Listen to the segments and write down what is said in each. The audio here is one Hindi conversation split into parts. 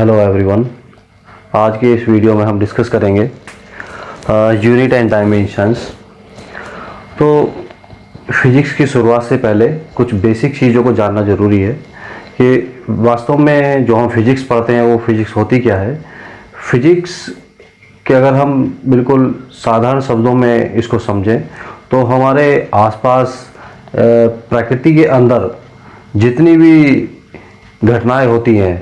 Hello everyone. आज के इस वीडियो में हम डिस्कस करेंगे यूनिट एंड डायमेंशंस। तो फिजिक्स की शुरुआत से पहले कुछ बेसिक चीज़ों को जानना ज़रूरी है कि वास्तव में जो हम फिजिक्स पढ़ते हैं वो फिजिक्स होती क्या है। फिजिक्स के अगर हम बिल्कुल साधारण शब्दों में इसको समझें तो हमारे आसपास प्रकृति के अंदर जितनी भी घटनाएं होती हैं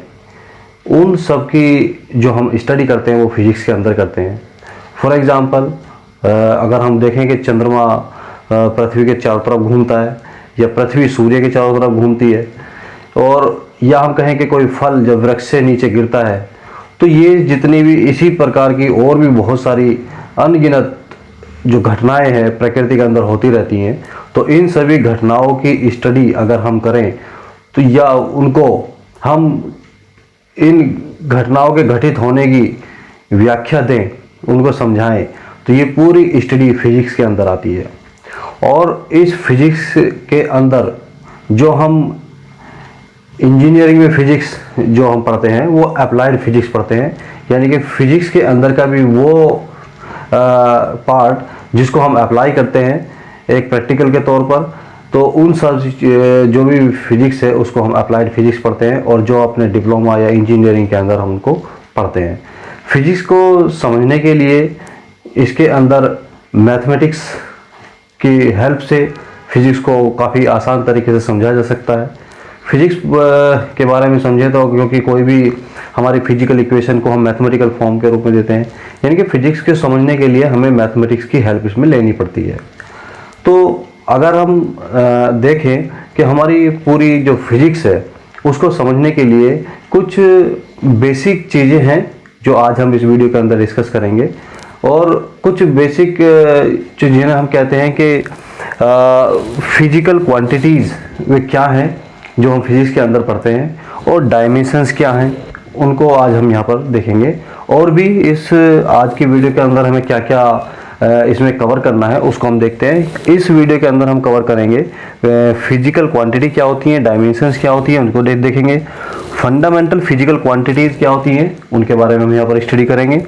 उन सब की जो हम स्टडी करते हैं वो फिजिक्स के अंदर करते हैं। फॉर एग्ज़ाम्पल अगर हम देखें कि चंद्रमा पृथ्वी के चारों तरफ घूमता है या पृथ्वी सूर्य के चारों तरफ घूमती है, और या हम कहें कि कोई फल जब वृक्ष से नीचे गिरता है, तो ये जितनी भी इसी प्रकार की और भी बहुत सारी अनगिनत जो घटनाएं हैं प्रकृति के अंदर होती रहती हैं। तो इन सभी घटनाओं की स्टडी अगर हम करें तो या उनको हम इन घटनाओं के घटित होने की व्याख्या दें, उनको समझाएं, तो ये पूरी स्टडी फिजिक्स के अंदर आती है। और इस फिजिक्स के अंदर जो हम इंजीनियरिंग में फिजिक्स जो हम पढ़ते हैं वो अप्लाइड फिजिक्स पढ़ते हैं, यानी कि फिजिक्स के अंदर का भी वो पार्ट जिसको हम अप्लाई करते हैं एक प्रैक्टिकल के तौर पर। तो उन सब जो भी फिजिक्स है उसको हम अप्लाइड फिजिक्स पढ़ते हैं, और जो अपने डिप्लोमा या इंजीनियरिंग के अंदर हम उनको पढ़ते हैं। फिजिक्स को समझने के लिए इसके अंदर मैथमेटिक्स की हेल्प से फिजिक्स को काफ़ी आसान तरीके से समझा जा सकता है। फिजिक्स के बारे में समझें तो क्योंकि कोई भी हमारी फिजिकल इक्वेशन को हम मैथमेटिकल फॉर्म के रूप में देते हैं, यानी कि फिजिक्स के समझने के लिए हमें मैथमेटिक्स की हेल्प इसमें लेनी पड़ती है। तो अगर हम देखें कि हमारी पूरी जो फिजिक्स है उसको समझने के लिए कुछ बेसिक चीज़ें हैं जो आज हम इस वीडियो के अंदर डिस्कस करेंगे। और कुछ बेसिक चीज़ें हम कहते हैं कि फिजिकल क्वांटिटीज़ वे क्या हैं जो हम फिजिक्स के अंदर पढ़ते हैं, और डायमेंशंस क्या हैं उनको आज हम यहाँ पर देखेंगे। और भी इस आज की वीडियो के अंदर हमें क्या क्या इसमें कवर करना है उसको हम देखते हैं। इस वीडियो के अंदर हम कवर करेंगे फिजिकल क्वांटिटी क्या होती हैं, डायमेंशंस क्या होती हैं उनको देखेंगे। फंडामेंटल फिजिकल क्वांटिटीज़ क्या होती हैं उनके बारे में हम यहाँ पर स्टडी करेंगे।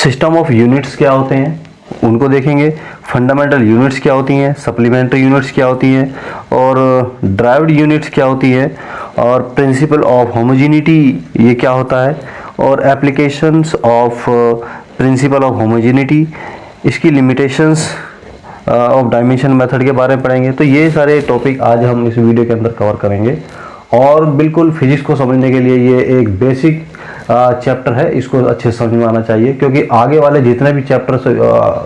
सिस्टम ऑफ यूनिट्स क्या होते हैं उनको देखेंगे। फंडामेंटल यूनिट्स क्या होती हैं, सप्लीमेंट्री यूनिट्स क्या होती हैं, और ड्राइव्ड यूनिट्स क्या होती है, और प्रिंसिपल ऑफ होमोजेनिटी ये क्या होता है, और applications of principle of homogeneity, इसकी लिमिटेशंस ऑफ डायमेंशन मेथड के बारे में पढ़ेंगे। तो ये सारे टॉपिक आज हम इस वीडियो के अंदर कवर करेंगे। और बिल्कुल फिजिक्स को समझने के लिए ये एक बेसिक चैप्टर है, इसको अच्छे से समझ में आना चाहिए, क्योंकि आगे वाले जितने भी चैप्टर्स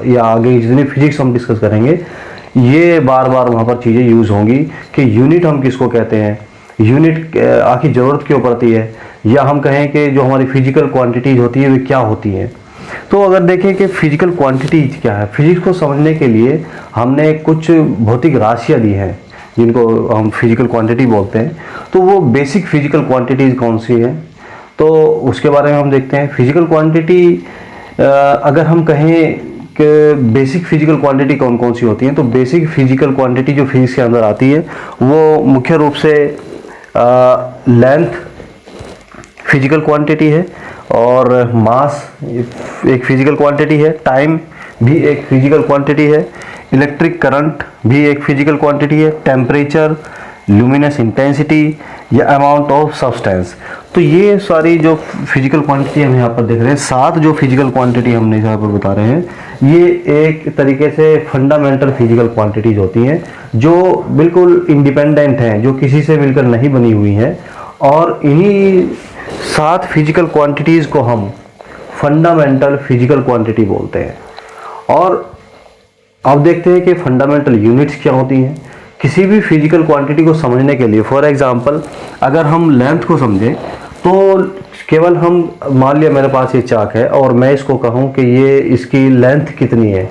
या आगे जितनी फिजिक्स हम डिस्कस करेंगे ये बार बार वहाँ पर चीज़ें यूज़ होंगी कि यूनिट हम किसको कहते हैं, यूनिट आखिर ज़रूरत क्यों पड़ती है, या हम कहें कि जो हमारी फिजिकल क्वांटिटीज़ होती है वे क्या होती हैं। तो अगर देखें कि फिजिकल क्वांटिटीज क्या है, फिजिक्स को समझने के लिए हमने कुछ भौतिक राशियाँ दी हैं जिनको हम फिजिकल क्वांटिटी बोलते हैं। तो वो बेसिक फिजिकल क्वांटिटीज कौन सी हैं तो उसके बारे में हम देखते हैं। फिजिकल क्वांटिटी अगर हम कहें कि बेसिक फिजिकल क्वांटिटी कौन कौन सी होती हैं, तो बेसिक फिजिकल क्वांटिटी जो फिजिक्स के अंदर आती है वो मुख्य रूप से लेंथ फिजिकल क्वांटिटी है, और मास एक फिजिकल क्वांटिटी है, टाइम भी एक फिजिकल क्वांटिटी है, इलेक्ट्रिक करंट भी एक फिजिकल क्वांटिटी है, टेम्परेचर, लुमिनस इंटेंसिटी या अमाउंट ऑफ सब्सटेंस। तो ये सारी जो फिजिकल क्वांटिटी हम यहाँ पर देख रहे हैं, 7 जो फिजिकल क्वांटिटी हमने यहाँ पर बता रहे हैं, ये एक तरीके से फंडामेंटल फिजिकल क्वांटिटीज होती हैं जो बिल्कुल इंडिपेंडेंट हैं, जो किसी से मिलकर नहीं बनी हुई हैं। और इन्हीं 7 फिजिकल क्वांटिटीज़ को हम फंडामेंटल फिजिकल क्वांटिटी बोलते हैं। और अब देखते हैं कि फंडामेंटल यूनिट्स क्या होती हैं। किसी भी फिजिकल क्वांटिटी को समझने के लिए, फॉर एग्जांपल अगर हम लेंथ को समझें तो केवल हम मान लिया मेरे पास ये चाक है और मैं इसको कहूँ कि ये इसकी लेंथ कितनी है,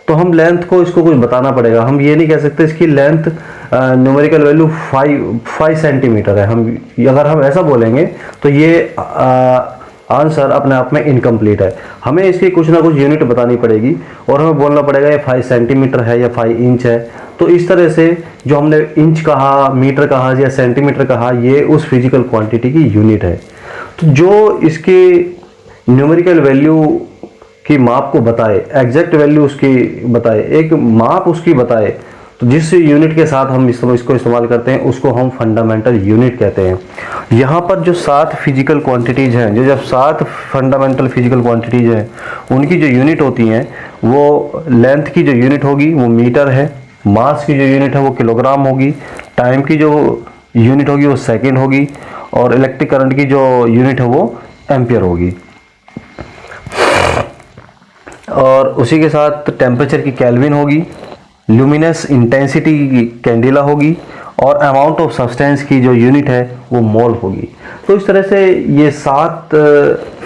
तो हम लेंथ को इसको कुछ बताना पड़ेगा। हम ये नहीं कह सकते इसकी लेंथ न्यूमेरिकल वैल्यू 5 सेंटीमीटर है। हम अगर हम ऐसा बोलेंगे तो ये आंसर अपने आप में इनकम्प्लीट है। हमें इसकी कुछ ना कुछ यूनिट बतानी पड़ेगी और हमें बोलना पड़ेगा ये 5 सेंटीमीटर है या 5 इंच है। तो इस तरह से जो हमने इंच कहा, मीटर कहा या सेंटीमीटर कहा, ये उस फिजिकल क्वांटिटी की यूनिट है। तो जो इसके न्यूमेरिकल वैल्यू की माप को बताए, एग्जैक्ट वैल्यू उसकी बताए, एक माप उसकी बताए, तो जिस यूनिट के साथ हम इसको इस्तेमाल करते हैं उसको हम फंडामेंटल यूनिट कहते हैं। यहाँ पर जो 7 फिजिकल क्वांटिटीज़ हैं, जो जब 7 फंडामेंटल फिजिकल क्वांटिटीज़ हैं, उनकी जो यूनिट होती हैं वो लेंथ की जो यूनिट होगी वो मीटर है, मास की जो यूनिट है वो किलोग्राम होगी, टाइम की जो यूनिट होगी वो सेकेंड होगी, और इलेक्ट्रिक करंट की जो यूनिट है वो एम्पियर होगी। और उसी के साथ टेम्परेचर की केल्विन होगी, ल्यूमिनस इंटेंसिटी की कैंडिला होगी, और अमाउंट ऑफ सब्सटेंस की जो यूनिट है वो मोल होगी। तो इस तरह से ये 7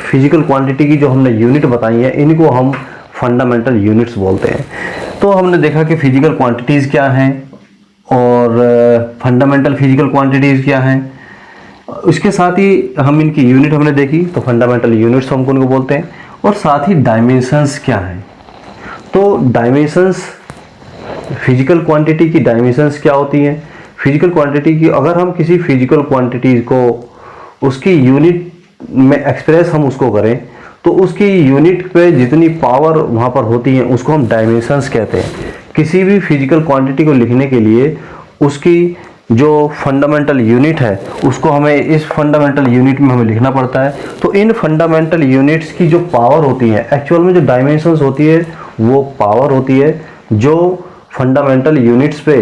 फिजिकल क्वांटिटी की जो हमने यूनिट बताई है, इनको हम फंडामेंटल यूनिट्स बोलते हैं। तो हमने देखा कि फिजिकल क्वांटिटीज़ क्या हैं और फंडामेंटल फिजिकल क्वांटिटीज़ क्या हैं। इसके साथ ही हम इनकी यूनिट हमने देखी, तो फंडामेंटल यूनिट्स हम उनको बोलते हैं। और साथ ही डायमेंशंस क्या हैं, तो डायमेंशंस, फिजिकल क्वांटिटी की डायमेंशंस क्या होती हैं। फिजिकल क्वांटिटी की, अगर हम किसी फिजिकल क्वांटिटी को उसकी यूनिट में एक्सप्रेस हम उसको करें, तो उसकी यूनिट पे जितनी पावर वहाँ पर होती है उसको हम डायमेंशंस कहते हैं। किसी भी फिजिकल क्वांटिटी को लिखने के लिए उसकी जो फंडामेंटल यूनिट है उसको हमें इस फंडामेंटल यूनिट में हमें लिखना पड़ता है। तो इन फंडामेंटल यूनिट्स की जो पावर होती है, एक्चुअल में जो डायमेंशंस होती है वो पावर होती है जो फंडामेंटल यूनिट्स पे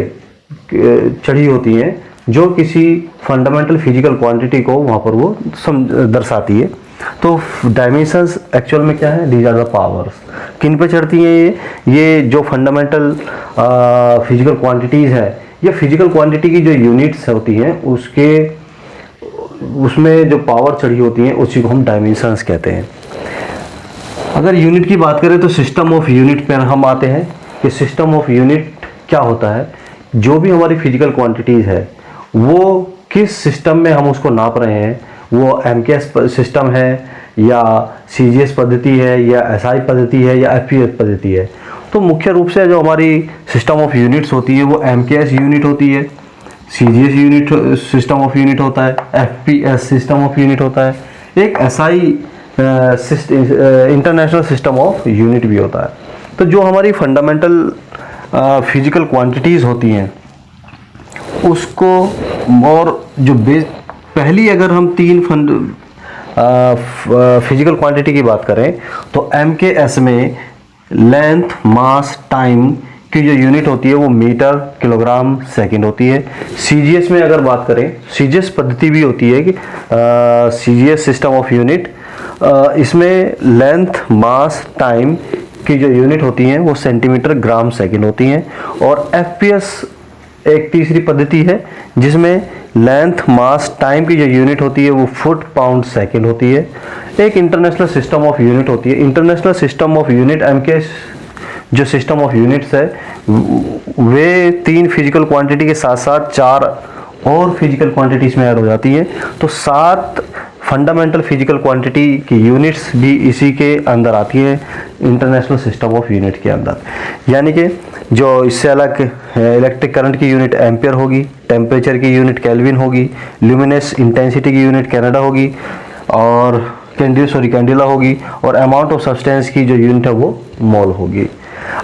चढ़ी होती हैं, जो किसी फंडामेंटल फिजिकल क्वांटिटी को वहाँ पर वो दर्शाती है। तो डायमेंशंस एक्चुअल में क्या है, दीज आर द पावर्स। किन पे चढ़ती हैं ये जो फंडामेंटल फिजिकल क्वांटिटीज़ है, या फिजिकल क्वांटिटी की जो यूनिट्स होती हैं उसमें जो पावर चढ़ी होती है उसी को हम डायमेंशंस कहते हैं। अगर यूनिट की बात करें तो सिस्टम ऑफ यूनिट पर हम आते हैं कि सिस्टम ऑफ यूनिट क्या होता है। जो भी हमारी फिजिकल क्वांटिटीज़ है वो किस सिस्टम में हम उसको नाप रहे हैं, वो एमकेएस सिस्टम है या सीजीएस पद्धति है या एसआई पद्धति है या एफपीएस पद्धति है। तो मुख्य रूप से जो हमारी सिस्टम ऑफ यूनिट्स होती है वो एमकेएस यूनिट होती है, CGS unit system of unit होता है, एफपीएस सिस्टम ऑफ यूनिट होता है, एक SI international system of unit भी होता है। तो जो हमारी फंडामेंटल फिजिकल क्वांटिटीज़ होती हैं उसको, और जो पहली अगर हम 3 फिजिकल क्वांटिटी की बात करें तो एमकेएस में लेंथ, मास, टाइम की जो यूनिट होती है वो मीटर, किलोग्राम, सेकंड होती है। सीजीएस में अगर बात करें, सीजीएस पद्धति भी होती है कि सीजीएस सिस्टम ऑफ यूनिट, इसमें लेंथ, मास, टाइम की जो यूनिट होती हैं वो सेंटीमीटर, ग्राम, सेकंड होती हैं। और एफपीएस एक तीसरी पद्धति है जिसमें लेंथ, मास, टाइम की जो यूनिट होती है वो फुट, पाउंड, सेकंड होती है। एक इंटरनेशनल सिस्टम ऑफ यूनिट होती है। International system of unit MK जो सिस्टम ऑफ यूनिट्स है वे 3 फिजिकल क्वांटिटी के साथ साथ 4 और फिजिकल क्वांटिटीज में ऐड हो जाती हैं। तो 7 फंडामेंटल फिजिकल क्वांटिटी की यूनिट्स भी इसी के अंदर आती हैं, इंटरनेशनल सिस्टम ऑफ यूनिट के अंदर। यानी कि जो इससे अलग इलेक्ट्रिक करंट की यूनिट एम्पियर होगी, टेम्परेचर की यूनिट केल्विन होगी, ल्यूमिनस इंटेंसिटी की यूनिट कैनेडा होगी, और कैंडिला होगी, और अमाउंट ऑफ सब्सटेंस की जो यूनिट है वो मोल होगी।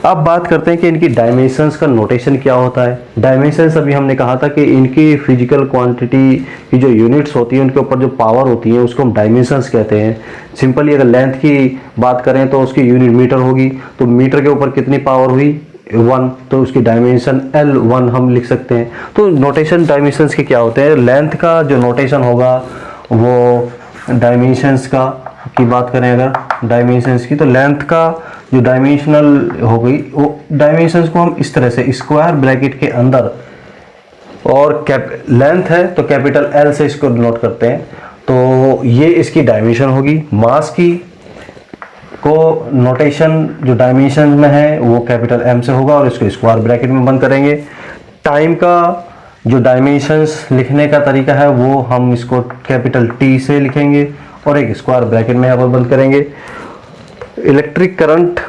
अब बात करते हैं कि इनकी डायमेंशंस का नोटेशन क्या होता है। डायमेंशंस अभी हमने कहा था कि इनकी फिजिकल क्वांटिटी की जो यूनिट्स होती है उनके ऊपर जो पावर होती है उसको हम डायमेंशंस कहते हैं। सिंपली अगर लेंथ की बात करें तो उसकी यूनिट मीटर होगी, तो मीटर के ऊपर कितनी पावर हुई 1, तो उसकी डायमेंशन L1 हम लिख सकते हैं। तो नोटेशन डायमेंशंस के क्या होते हैं, लेंथ का जो नोटेशन होगा वो डायमेंशंस का की बात करें अगर डायमेंशंस की, तो लेंथ का जो डायमेंशनल हो गई वो डायमेंशंस को हम इस तरह से स्क्वायर ब्रैकेट के अंदर, और लेंथ है तो कैपिटल L से इसको नोट करते हैं, तो ये इसकी डायमेंशन होगी। मास की को नोटेशन जो डायमेंशन में है वो कैपिटल M से होगा और इसको स्क्वायर ब्रैकेट में बंद करेंगे। टाइम का जो डायमेंशंस लिखने का तरीका है वो हम इसको कैपिटल T से लिखेंगे और एक स्क्वायर ब्रैकेट में यहाँ पर बंद करेंगे। इलेक्ट्रिक करंट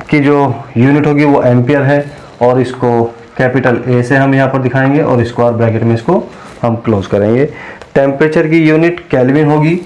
की जो यूनिट होगी वो एम्पियर है और इसको कैपिटल A से हम यहाँ पर दिखाएंगे और स्क्वायर ब्रैकेट में इसको हम क्लोज करेंगे। टेम्परेचर की यूनिट केल्विन होगी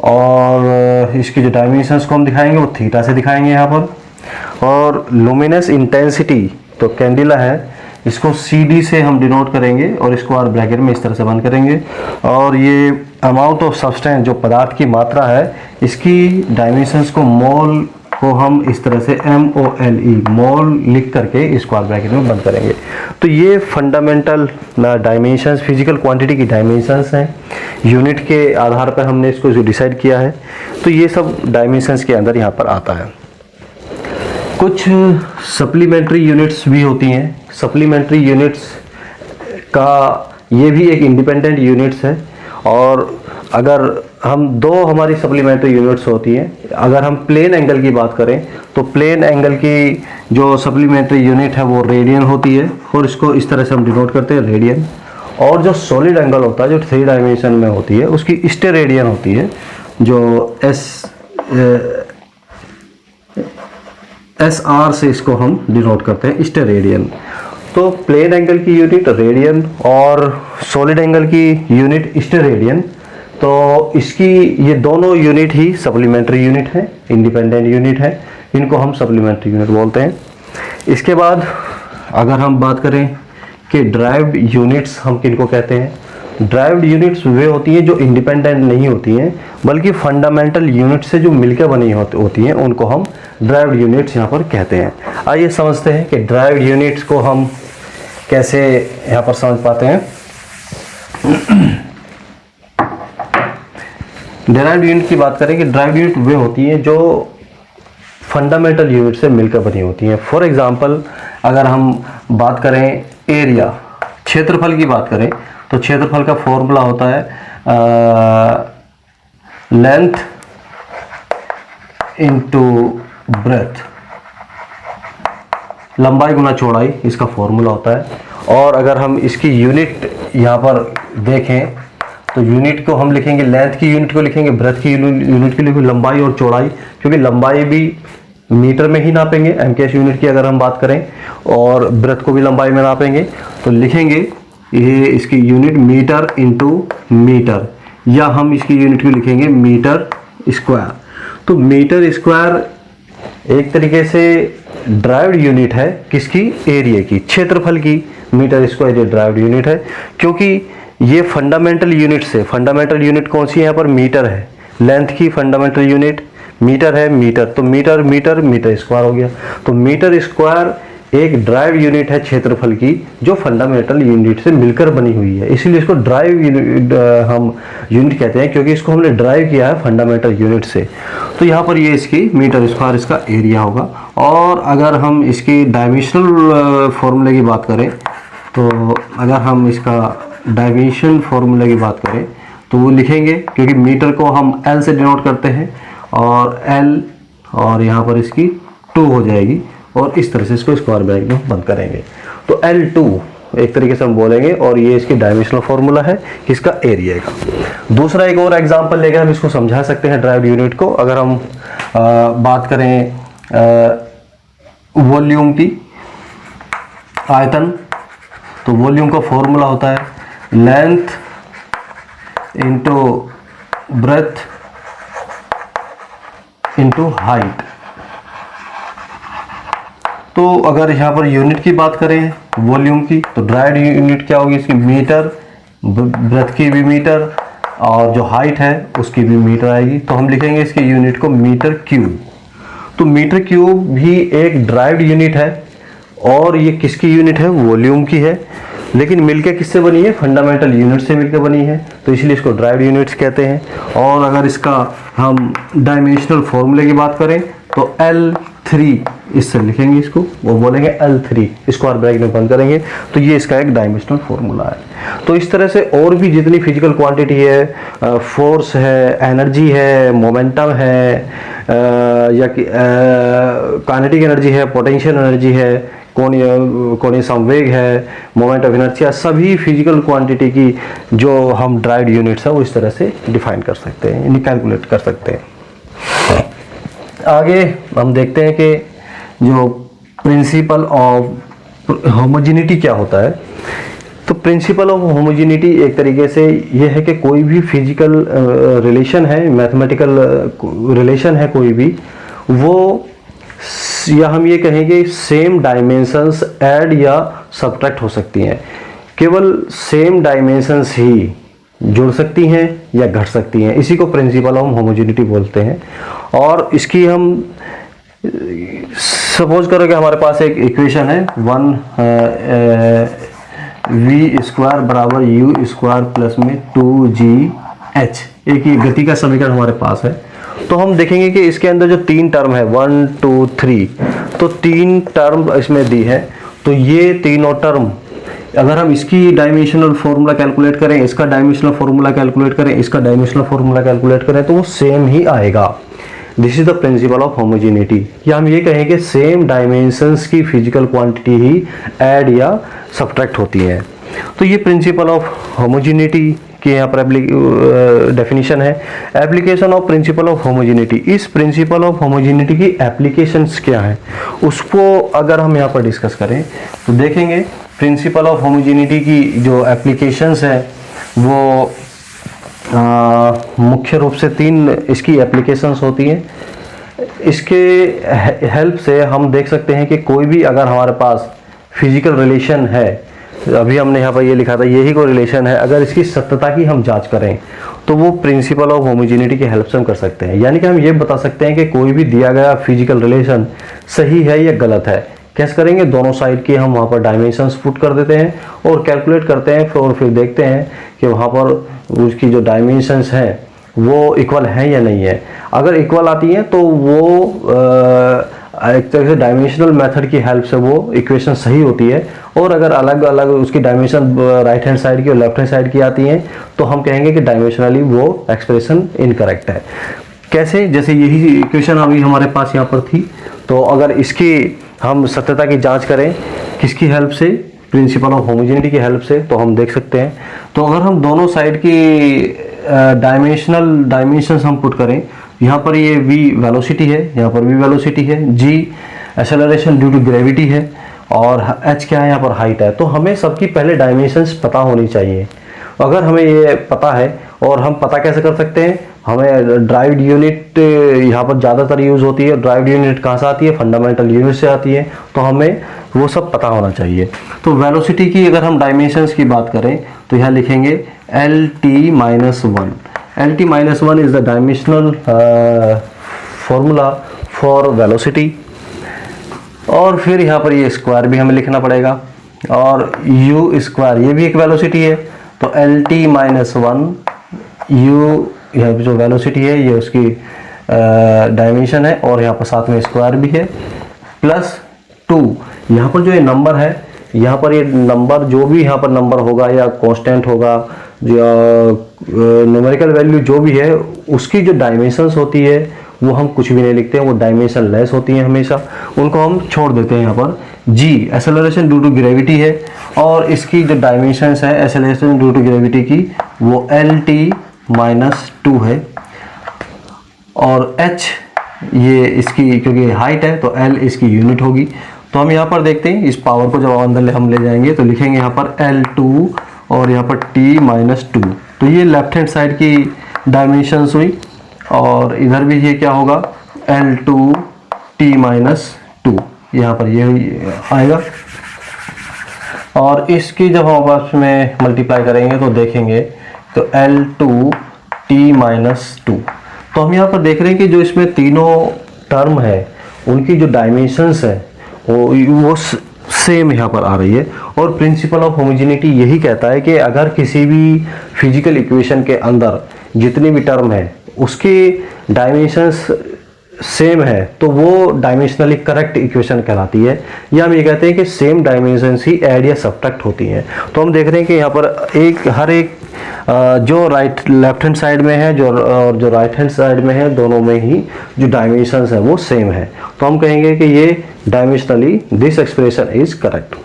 और इसकी जो डायमेंशंस को हम दिखाएंगे वो थीटा से दिखाएंगे यहाँ पर। और लुमिनस इंटेंसिटी तो कैंडिला है, इसको CD से हम डिनोट करेंगे और इसको और ब्रैकेट में इस तरह से बंद करेंगे। और ये अमाउंट ऑफ सब्सटेंस जो पदार्थ की मात्रा है, इसकी डायमेंशंस को मोल को हम इस तरह से MOLE मोल लिख करके स्क्वायर ब्रैकेट में बंद करेंगे। तो ये फंडामेंटल डायमेंशंस, फिजिकल क्वांटिटी की डायमेंशंस हैं। यूनिट के आधार पर हमने इसको जो डिसाइड किया है, तो ये सब डायमेंशंस के अंदर यहाँ पर आता है। कुछ सप्लीमेंट्री यूनिट्स भी होती हैं। सप्लीमेंट्री यूनिट्स का ये भी एक इंडिपेंडेंट यूनिट्स है। और अगर हम दो हमारी सप्लीमेंट्री यूनिट्स होती हैं, अगर हम प्लेन एंगल की बात करें तो प्लेन एंगल की जो सप्लीमेंट्री यूनिट है वो रेडियन होती है, और इसको इस तरह से हम डिनोट करते हैं रेडियन। और जो सॉलिड एंगल होता है, जो 3 डायमेंशन में होती है, उसकी स्टेरेडियन होती है, जो SR से इसको हम डिनोट करते हैं स्टेरेडियन। तो प्लेन एंगल की यूनिट रेडियन और सॉलिड एंगल की यूनिट स्टेरेडियन। तो इसकी ये दोनों यूनिट ही सप्लीमेंट्री यूनिट है, इंडिपेंडेंट यूनिट है, इनको हम सप्लीमेंट्री यूनिट बोलते हैं। इसके बाद अगर हम बात करें कि ड्राइव्ड यूनिट्स हम किनको कहते हैं, ड्राइव्ड यूनिट्स वे होती हैं जो इंडिपेंडेंट नहीं होती हैं, बल्कि फंडामेंटल यूनिट से जो मिलकर बनी होती हैं, उनको हम ड्राइव्ड यूनिट्स यहाँ पर कहते हैं। आइए समझते हैं कि ड्राइव्ड यूनिट्स को हम कैसे यहाँ पर समझ पाते हैं। डिराइव्ड यूनिट की बात करें कि ड्राइव्ड यूनिट वे होती हैं जो फंडामेंटल यूनिट से मिलकर बनी होती हैं। फॉर एग्जांपल अगर हम बात करें एरिया, क्षेत्रफल की बात करें, तो क्षेत्रफल का फॉर्मूला होता है लेंथ इनटू ब्रेथ, लंबाई गुना चौड़ाई, इसका फॉर्मूला होता है। और अगर हम इसकी यूनिट यहाँ पर देखें तो यूनिट को हम लिखेंगे, लेंथ की यूनिट को लिखेंगे, ब्रेथ की यूनिट को लिखेंगे लंबाई और चौड़ाई, क्योंकि लंबाई भी मीटर में ही नापेंगे MKS यूनिट की अगर हम बात करें, और ब्रेथ को भी लंबाई में नापेंगे। तो लिखेंगे ये इसकी यूनिट मीटर इंटू मीटर, या हम इसकी यूनिट को लिखेंगे मीटर स्क्वायर। तो मीटर स्क्वायर एक तरीके से ड्राइव्ड यूनिट है किसकी, एरिया की, क्षेत्रफल की। मीटर स्क्वायर ये ड्राइव्ड यूनिट है, क्योंकि ये फंडामेंटल यूनिट से, फंडामेंटल यूनिट कौन सी है यहाँ पर, मीटर है। लेंथ की फंडामेंटल यूनिट मीटर है, मीटर, तो मीटर मीटर मीटर स्क्वायर हो गया। तो मीटर स्क्वायर एक ड्राइव यूनिट है क्षेत्रफल की, जो फंडामेंटल यूनिट से मिलकर बनी हुई है, इसीलिए इसको ड्राइव हम यूनिट कहते हैं, क्योंकि इसको हमने ड्राइव किया है फंडामेंटल यूनिट से। तो यहाँ पर ये इसकी मीटर स्क्वायर इसका एरिया होगा। और अगर हम इसकी डायमेंशनल फॉर्मूले की बात करें, तो अगर हम इसका डायमेंशन फॉर्मूले की बात करें तो वो लिखेंगे, क्योंकि मीटर को हम L से डिनोट करते हैं, और L और यहाँ पर इसकी 2 हो जाएगी, और इस तरह से इसको स्क्वायर ब्रैकेट में बंद करेंगे। तो L2 एक तरीके से हम बोलेंगे, और ये इसकी डायमेंशनल फॉर्मूला है इसका एरिया का। दूसरा एक और एग्जांपल लेकर हम इसको समझा सकते हैं ड्राइव्ड यूनिट को। अगर हम बात करें वॉल्यूम की, आयतन, तो वॉल्यूम का फॉर्मूला होता है length into breadth into height. तो अगर यहाँ पर यूनिट की बात करें वॉल्यूम की, तो ड्राइव्ड यूनिट क्या होगी इसकी, मीटर, ब्रेथ की भी मीटर, और जो हाइट है उसकी भी मीटर आएगी। तो हम लिखेंगे इसकी यूनिट को मीटर क्यूब। तो मीटर क्यूब भी एक ड्राइव्ड यूनिट है, और ये किसकी यूनिट है, वॉल्यूम की है, लेकिन मिलके किससे बनी है, फंडामेंटल यूनिट से मिलकर बनी है, तो इसलिए इसको ड्राइव्ड यूनिट्स कहते हैं। और अगर इसका हम डायमेंशनल फॉर्मूले की बात करें तो L3 इससे लिखेंगे इसको, वो बोलेंगे L3 स्क्वायर ब्रैकेट में बंद करेंगे, तो ये इसका एक डायमेंशनल फॉर्मूला है। तो इस तरह से और भी जितनी फिजिकल क्वांटिटी है, फोर्स है, एनर्जी है, मोमेंटम है, या काइनेटिक एनर्जी है, पोटेंशियल एनर्जी है, कोणीय संवेग है, मोमेंट ऑफ इनर्शिया, सभी फिजिकल क्वांटिटी की जो हम ड्राइव्ड यूनिट्स है वो इस तरह से डिफाइन कर सकते हैं, इन्हें कैलकुलेट कर सकते हैं। आगे हम देखते हैं कि जो प्रिंसिपल ऑफ होमोजेनिटी क्या होता है। तो प्रिंसिपल ऑफ होमोजेनिटी एक तरीके से ये है कि कोई भी फिजिकल रिलेशन है, मैथमेटिकल रिलेशन है कोई भी, वो या हम ये कहेंगे सेम डायमेंशंस ऐड या सब्ट्रैक्ट हो सकती हैं। केवल सेम डायमेंशंस ही जुड़ सकती हैं या घट सकती हैं, इसी को प्रिंसिपल ऑफ होमोजेनिटी बोलते हैं। और इसकी हम सपोज करो कि हमारे पास एक इक्वेशन है 1v² बराबर u² प्लस में 2gh, एक ही गति का समीकरण हमारे पास है। तो हम देखेंगे कि इसके अंदर जो तीन टर्म है 1 2 3, तो तीन टर्म इसमें दी है। तो ये तीनों टर्म अगर हम इसकी डायमेंशनल फॉर्मूला कैलकुलेट करें, इसका डायमेंशनल फॉर्मूला कैलकुलेट करें, इसका डायमेंशनल फॉर्मूला कैलकुलेट करें, तो वो सेम ही आएगा। This is the principle of homogeneity. या हम ये कहेंगे सेम डायमेंशंस की फिजिकल क्वांटिटी ही ऐड या सब्ट्रैक्ट होती है। तो ये प्रिंसिपल ऑफ होमोजेनिटी की यहाँ पर डेफिनेशन है। Application of principle of homogeneity, इस प्रिंसिपल ऑफ होमोजेनिटी की एप्लीकेशंस क्या है उसको अगर हम यहाँ पर डिस्कस करें तो देखेंगे प्रिंसिपल ऑफ होमोजेनिटी की जो एप्लीकेशंस है वो मुख्य रूप से तीन इसकी एप्लीकेशंस होती हैं। इसके हेल्प से हम देख सकते हैं कि कोई भी अगर हमारे पास फिजिकल रिलेशन है, अभी हमने यहाँ पर ये लिखा था यही कोई रिलेशन है, अगर इसकी सत्यता की हम जांच करें तो वो प्रिंसिपल ऑफ होमोजेनिटी की हेल्प से हम कर सकते हैं। यानी कि हम ये बता सकते हैं कि कोई भी दिया गया फिजिकल रिलेशन सही है या गलत है। कैसे करेंगे, दोनों साइड की हम वहाँ पर डायमेंशंस पुट कर देते हैं और कैलकुलेट करते हैं, और फिर देखते हैं कि वहाँ पर उसकी जो डायमेंशंस हैं वो इक्वल हैं या नहीं है। अगर इक्वल आती हैं तो वो एक तरह से डायमेंशनल मेथड की हेल्प से वो इक्वेशन सही होती है। और अगर अलग अलग उसकी डायमेंशन राइट हैंड साइड की और लेफ्ट हैंड साइड की आती हैं तो हम कहेंगे कि डायमेंशनली वो एक्सप्रेशन इनकरेक्ट है। कैसे, जैसे यही इक्वेशन अभी हमारे पास यहाँ पर थी, तो अगर इसकी हम सत्यता की जांच करें किसकी हेल्प से, प्रिंसिपल ऑफ होमोजेनिटी की हेल्प से, तो हम देख सकते हैं। तो अगर हम दोनों साइड की डायमेंशंस हम पुट करें, यहाँ पर ये v वेलोसिटी है, यहाँ पर v वेलोसिटी है, g acceleration due to gravity है, और h क्या है, यहाँ पर हाइट है। तो हमें सबकी पहले डायमेंशंस पता होनी चाहिए। अगर हमें ये पता है, और हम पता कैसे कर सकते हैं, हमें ड्राइव्ड यूनिट यहाँ पर ज़्यादातर यूज़ होती है। ड्राइव्ड यूनिट कहाँ से आती है, फंडामेंटल यूनिट से आती है, तो हमें वो सब पता होना चाहिए। तो वेलोसिटी की अगर हम डायमेंशंस की बात करें तो यहाँ लिखेंगे LT-1। LT-1 is the dimensional formula for velocity. और फिर यहाँ पर ये स्क्वायर भी हमें लिखना पड़ेगा, और u² ये भी एक वेलोसिटी है। तो LT-1 u यहाँ पर जो वेलोसिटी है ये उसकी डायमेंशन है, और यहाँ पर साथ में स्क्वायर भी है, प्लस 2 यहाँ पर जो ये नंबर है, यहाँ पर ये नंबर जो भी यहाँ पर नंबर होगा या कांस्टेंट होगा या न्यूमेरिकल वैल्यू जो भी है, उसकी जो डायमेंशंस होती है वो हम कुछ भी नहीं लिखते हैं, वो डायमेंशन लेस होती हैं हमेशा, उनको हम छोड़ देते हैं। यहाँ पर g acceleration due to gravity है, और इसकी जो डायमेंशंस है एक्सेलरेशन ड्यू टू ग्रेविटी की वो LT-2 है, और h ये इसकी क्योंकि हाइट है तो L इसकी यूनिट होगी। तो हम यहाँ पर देखते हैं इस पावर को जब अंदर हम ले जाएंगे तो लिखेंगे यहाँ पर L2 और यहाँ पर T-2। तो ये लेफ्ट हैंड साइड की डायमेंशंस हुई, और इधर भी ये क्या होगा L2 T-2, यहाँ पर ये आएगा। और इसकी जब हम आपस में मल्टीप्लाई करेंगे तो देखेंगे तो L2 T-2। तो हम यहाँ पर देख रहे हैं कि जो इसमें तीनों टर्म है उनकी जो डायमेंशंस है वो सेम यहाँ पर आ रही है। और प्रिंसिपल ऑफ होमोजेनिटी यही कहता है कि अगर किसी भी फिजिकल इक्वेशन के अंदर जितनी भी टर्म है उसकी डायमेंशंस सेम है तो वो डायमेंशनली करेक्ट इक्वेशन कहलाती है, या हम ये कहते हैं कि सेम डायमेंशंस ही ऐड या सब्ट्रैक्ट होती हैं। तो हम देख रहे हैं कि यहाँ पर हर एक जो लेफ्ट हैंड साइड में है और जो राइट हैंड साइड में है, दोनों में ही जो डायमेंशंस है वो सेम है। तो हम कहेंगे कि ये dimensionally this expression is correct.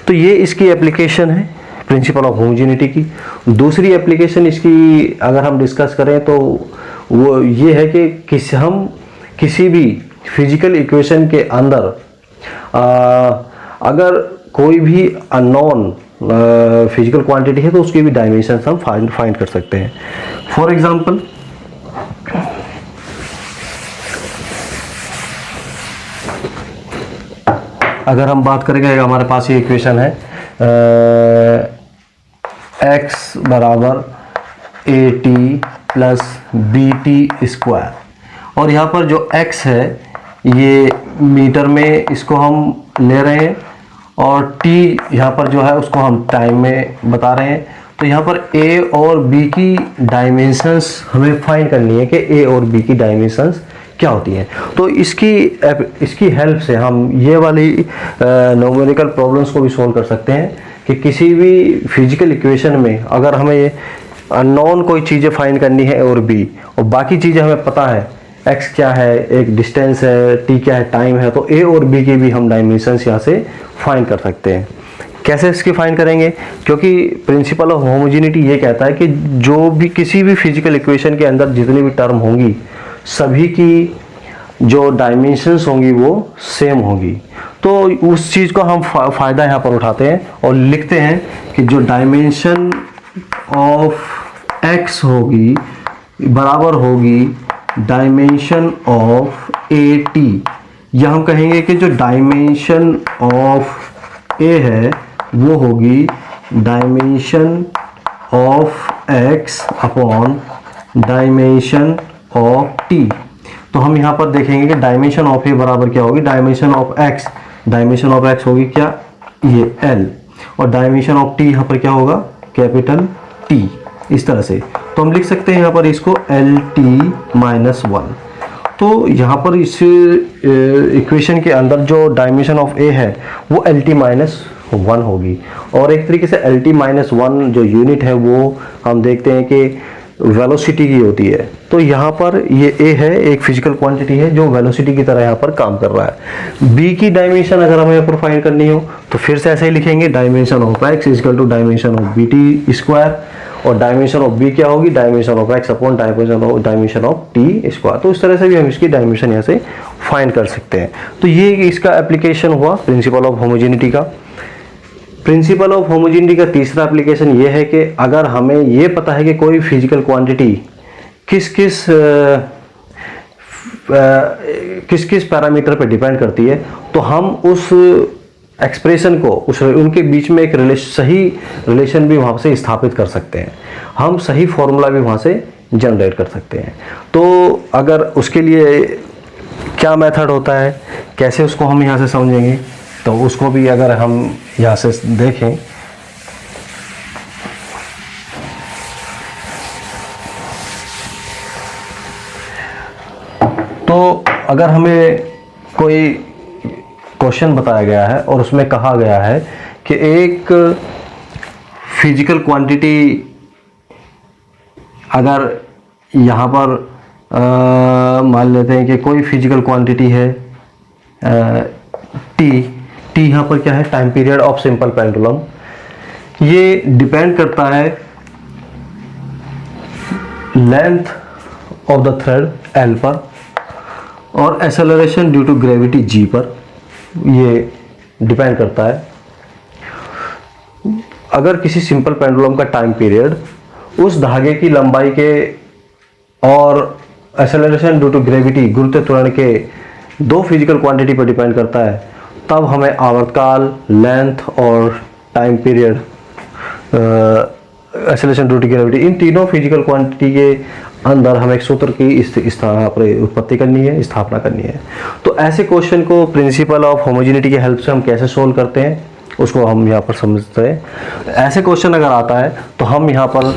तो ये इसकी एप्लीकेशन है प्रिंसिपल ऑफ होमोजेनिटी की। दूसरी एप्लीकेशन इसकी अगर हम डिस्कस करें तो वो ये है कि हम किसी भी फिजिकल इक्वेशन के अंदर अगर कोई भी अननोन फिजिकल क्वांटिटी है तो उसकी भी डायमेंशन हम फाइंड कर सकते हैं। फॉर एग्जांपल अगर हम बात करेंगे, हमारे पास ये इक्वेशन है x बराबर a t plus b t square, और यहाँ पर जो x है ये मीटर में इसको हम ले रहे हैं, और t यहाँ पर जो है उसको हम टाइम में बता रहे हैं। तो यहाँ पर a और b की डायमेंशंस हमें फाइंड करनी है कि a और b की डायमेंशंस क्या होती हैं। तो इसकी हेल्प से हम ये वाली न्यूमेरिकल प्रॉब्लम्स को भी सॉल्व कर सकते हैं कि किसी भी फिजिकल इक्वेशन में अगर हमें अननोन कोई चीज़ें फाइंड करनी है और b, और बाकी चीज़ें हमें पता है, x क्या है, एक डिस्टेंस है, t क्या है, टाइम है, तो a और b की भी हम डायमेंशंस यहाँ से फाइंड कर सकते हैं। कैसे इसकी फाइंड करेंगे? क्योंकि प्रिंसिपल ऑफ होमोजेनिटी ये कहता है कि जो भी किसी भी फिजिकल इक्वेशन के अंदर जितनी भी टर्म होंगी सभी की जो डायमेंशंस होंगी वो सेम होगी। तो उस चीज़ को हम फ़ायदा यहाँ पर उठाते हैं और लिखते हैं कि जो डायमेंशन ऑफ x होगी बराबर होगी डायमेंशन ऑफ ए टी, या हम कहेंगे कि जो डायमेंशन ऑफ a है वो होगी dimension of x upon dimension of t। तो हम यहाँ पर देखेंगे कि डायमेंशन ऑफ a बराबर क्या होगी, dimension of x, dimension of x होगी क्या, ये l, और डायमेंशन ऑफ t यहाँ पर क्या होगा, कैपिटल T, इस तरह से। तो हम लिख सकते हैं यहाँ पर इसको LT-1। तो यहाँ पर इस इक्वेशन के अंदर जो डायमेंशन ऑफ a है वो LT-1 होगी, और एक तरीके से LT-1 जो यूनिट है वो हम देखते हैं कि वेलोसिटी की होती है। तो यहाँ पर ये a है, एक फिजिकल क्वांटिटी है जो वेलोसिटी की तरह यहाँ पर काम कर रहा है। b की डायमेंशन अगर हमें यहाँ पर फाइंड करनी हो तो फिर से ऐसे ही लिखेंगे, dimension of x equal to dimension of b t square, और डायमेंशन ऑफ b क्या होगी, dimension of x upon dimension of t square. तो इस तरह से भी हम इसकी डायमेंशन यहाँ से फाइंड कर सकते हैं। तो ये इसका एप्लीकेशन हुआ प्रिंसिपल ऑफ होमोजेनिटी का। प्रिंसिपल ऑफ होमोजेनिटी का तीसरा एप्लीकेशन ये है कि अगर हमें ये पता है कि कोई फिजिकल क्वांटिटी किस किस पैरामीटर पर डिपेंड करती है, तो हम उस एक्सप्रेशन को उनके बीच में एक सही रिलेशन भी वहाँ से स्थापित कर सकते हैं, हम सही फॉर्मूला भी वहाँ से जनरेट कर सकते हैं। तो अगर उसके लिए क्या मेथड होता है, कैसे उसको हम यहाँ से समझेंगे, तो उसको भी अगर हम यहाँ से देखें तो अगर हमें कोई क्वेश्चन बताया गया है और उसमें कहा गया है कि एक फिजिकल क्वांटिटी अगर यहाँ पर मान लेते हैं कि कोई फिजिकल क्वांटिटी है टी यहाँ पर क्या है, time period of simple pendulum. ये डिपेंड करता है length of the thread L पर और acceleration due to gravity G पर, ये डिपेंड करता है। अगर किसी सिंपल पेंडुलम का टाइम पीरियड उस धागे की लंबाई के और एक्सेलरेशन ड्यू टू ग्रेविटी गुरुत्व त्वरण के दो फिजिकल क्वांटिटी पर डिपेंड करता है, तब हमें आवर्तकाल, लेंथ और time period, acceleration due to gravity, इन तीनों फिजिकल क्वांटिटी के अंदर हमें एक सूत्र की उत्पत्ति करनी है, स्थापना करनी है। तो ऐसे क्वेश्चन को प्रिंसिपल ऑफ होमोजेनिटी की हेल्प से हम कैसे सोल्व करते हैं उसको हम यहाँ पर समझते हैं। ऐसे क्वेश्चन अगर आता है तो हम यहाँ पर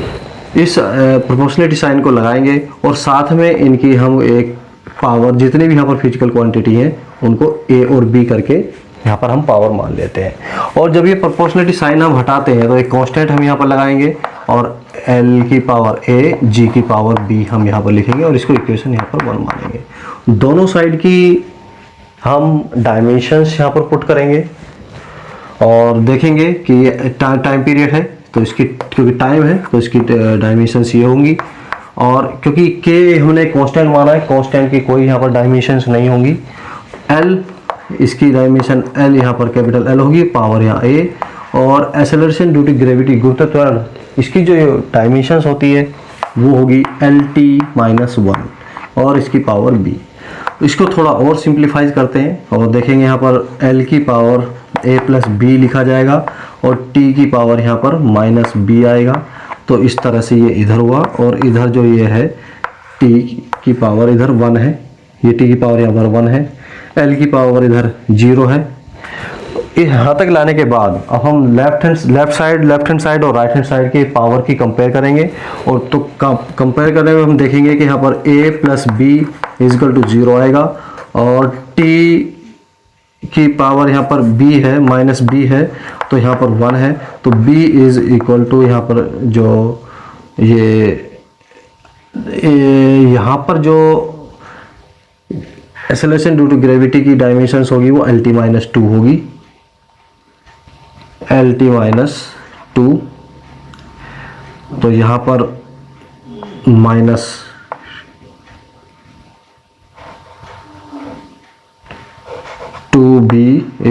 इस प्रोपोर्शनलिटी साइन को लगाएंगे और साथ में इनकी हम एक पावर, जितने भी यहाँ पर फिजिकल क्वांटिटी है उनको a और b करके यहाँ पर हम पावर मान लेते हैं। और जब ये प्रोपोर्शनलिटी साइन हम हटाते हैं तो एक कांस्टेंट हम यहाँ पर लगाएंगे और l की पावर a, g की पावर b हम यहाँ पर लिखेंगे और इसको इक्वेशन यहाँ पर 1 मानेंगे। दोनों साइड की हम डायमेंशंस यहाँ पर पुट करेंगे और देखेंगे कि ये टाइम पीरियड है तो इसकी, क्योंकि टाइम है तो इसकी डायमेंशंस ये होंगी, और क्योंकि k हमने कांस्टेंट माना है, कांस्टेंट की कोई यहाँ पर डायमेंशंस नहीं होंगी। l, इसकी डायमेंशन l यहाँ पर कैपिटल L होगी, पावर यहाँ a, और एक्सेलरेशन ड्यू टू ग्रेविटी, गुरुत्वाकर्षण, इसकी जो डायमेंशंस होती है वो होगी LT-1 और इसकी पावर b। इसको थोड़ा और सिंप्लीफाई करते हैं और देखेंगे यहाँ पर L की पावर a+b लिखा जाएगा और t की पावर यहाँ पर -b आएगा। तो इस तरह से ये इधर हुआ और इधर जो ये है t की पावर इधर 1 है, ये t की पावर यहाँ पर 1 है, L की पावर इधर 0 है। यहाँ तक लाने के बाद अब हम लेफ्ट हैंड साइड और राइट हैंड साइड की पावर की कंपेयर करेंगे और तो कंपेयर करने में हम देखेंगे कि यहाँ पर a+b = 0 आएगा और t की पावर यहाँ पर b है, -b है, तो यहाँ पर 1 है, तो b = यहाँ पर जो यहाँ पर जो एक्सेलरेशन ड्यू टू ग्रेविटी की डायमेंशंस होगी वो LT-2 होगी, LT-2। तो यहाँ पर -2b =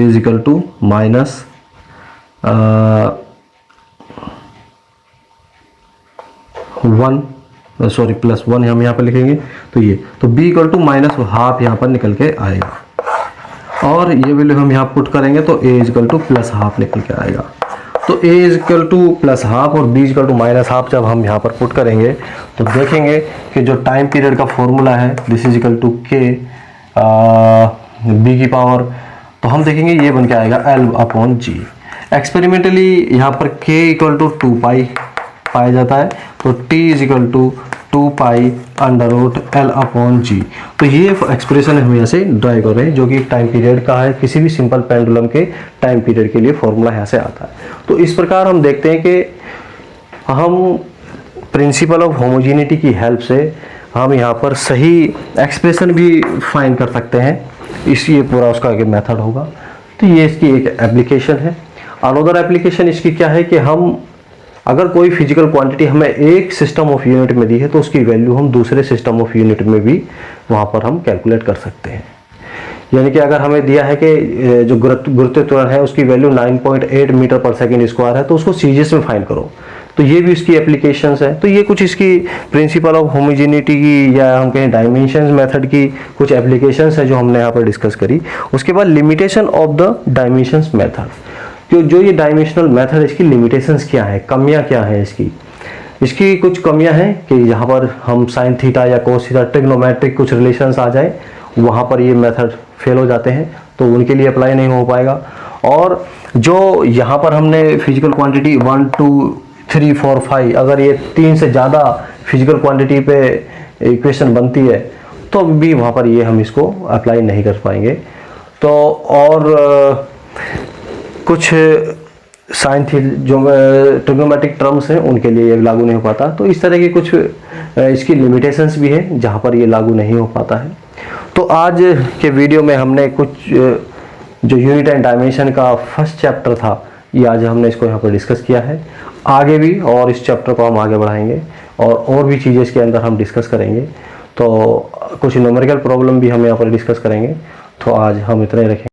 +1 हम यहाँ पर लिखेंगे। तो ये तो b = -½ यहाँ पर निकल के आएगा और ये वैल्यू हम यहाँ पुट करेंगे तो a = +½ निकल के आएगा। तो a = +½ और b = -½ जब हम यहाँ पर पुट करेंगे तो देखेंगे कि जो टाइम पीरियड का फॉर्मूला है this is equal to k b की पावर, तो हम देखेंगे ये बन के आएगा L/G। एक्सपेरिमेंटली यहाँ पर k = 2π पाया जाता है, तो t = 2π √L/G। तो ये एक्सप्रेशन हम यहाँ से ड्राइव कर रहे हैं जो कि टाइम पीरियड का है, किसी भी सिंपल पेंडुलम के टाइम पीरियड के लिए फॉर्मूला यहाँ से आता है। तो इस प्रकार हम देखते हैं कि हम प्रिंसिपल ऑफ होमोजेनिटी की हेल्प से हम यहाँ पर सही एक्सप्रेशन भी फाइंड कर सकते हैं। ये पूरा उसका एक मेथड होगा। तो ये इसकी एक एप्लीकेशन है। अनदर एप्लीकेशन इसकी क्या है कि हम अगर कोई फिजिकल क्वांटिटी हमें एक सिस्टम ऑफ यूनिट में दी है तो उसकी वैल्यू हम दूसरे सिस्टम ऑफ यूनिट में भी वहाँ पर हम कैलकुलेट कर सकते हैं। यानी कि अगर हमें दिया है कि जो गुरुत्वाकर्षण है उसकी वैल्यू 9.8 मीटर पर सेकेंड स्क्वायर है तो उसको सीजीएस में फाइंड करो, तो ये भी इसकी एप्लीकेशंस है। तो ये कुछ इसकी प्रिंसिपल ऑफ होमोजेनिटी की या हम कहें डायमेंशंस मेथड की कुछ एप्लीकेशंस है जो हमने यहाँ पर डिस्कस करी। उसके बाद limitation of the dimensions method, जो ये डायमेंशनल मेथड इसकी लिमिटेशंस क्या है, कमियां क्या है इसकी कुछ कमियां हैं कि यहाँ पर हम साइन थीटा या कोस थीटा ट्रिग्नोमेट्रिक कुछ रिलेशंस आ जाए वहाँ पर ये मेथड फेल हो जाते हैं, तो उनके लिए अप्लाई नहीं हो पाएगा। और जो यहाँ पर हमने फिजिकल क्वांटिटी 1 2 3 4 5 अगर ये 3 से ज़्यादा फिजिकल क्वांटिटी पे इक्वेशन बनती है तो भी वहाँ पर ये हम इसको अप्लाई नहीं कर पाएंगे। तो और कुछ साइन थीटा जो ट्रिग्नोमेट्रिक टर्म्स हैं उनके लिए ये लागू नहीं हो पाता। तो इस तरह की कुछ इसकी लिमिटेशंस भी है जहाँ पर ये लागू नहीं हो पाता है। तो आज के वीडियो में हमने कुछ जो यूनिट एंड डायमेंशन का फर्स्ट चैप्टर था ये आज हमने इसको यहाँ पर डिस्कस किया है। आगे भी और इस चैप्टर को हम आगे बढ़ाएंगे और भी चीज़ें इसके अंदर हम डिस्कस करेंगे। तो कुछ न्यूमेरिकल प्रॉब्लम भी हम यहाँ पर डिस्कस करेंगे। तो आज हम इतना ही रखेंगे।